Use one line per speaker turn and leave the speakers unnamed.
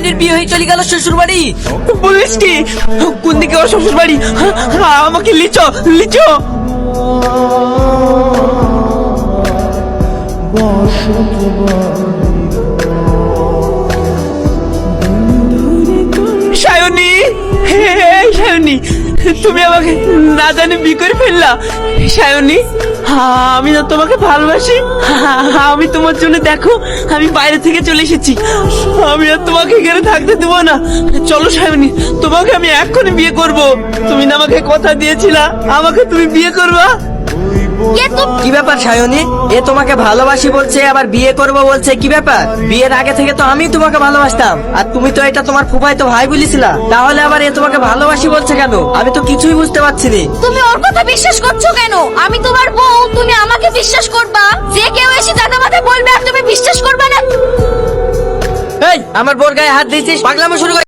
সায়নের বিয়ে হয়ে চলে গেল শ্বশুর বাড়ি।
বলিস কি? কোন দিকে ওর শ্বশুর বাড়ি? আমাকে লিচো লিচো। সায়নী, এই সায়নী, তুমি আমাকে না জানি বিয়ে করে ফেললা। সায়নী, আমি না তোমাকে ভালোবাসি। আমি তোমার জন্য দেখো আমি বাইরে থেকে চলে এসেছি। আমি আর তোমাকে এখানে থাকতে দেবো না। চলো সায়নী, তোমাকে আমি এক্ষুনি বিয়ে করব। তুমি না আমাকে কথা দিয়েছিলা আমাকে তুমি বিয়ে করবা।
কি ব্যাপার সায়নী? এ তোমাকে ভালোবাসি বলছে আবার বিয়ে করব বলছে, কি ব্যাপার? বিয়ের আগে থেকে তো আমি তোমাকে ভালোবাসতাম, আর তুমি তো এটা তোমার ফুফাইতো ভাই বলেছিলা, তাহলে আবার এ তোমাকে ভালোবাসি বলছে কেন? আমি তো কিছুই বুঝতে পারছি না।
তুমি ওর কথা বিশ্বাস করছো কেন? আমি তোমার বউ, তুমি আমাকে বিশ্বাস করবা? যে কেউ এসে দাদা মাথায় বলবে আর তুমি বিশ্বাস করবে না?
এই, আমার বোর গায়ে হাত দিয়েছিস, পাগলামো শুরু করে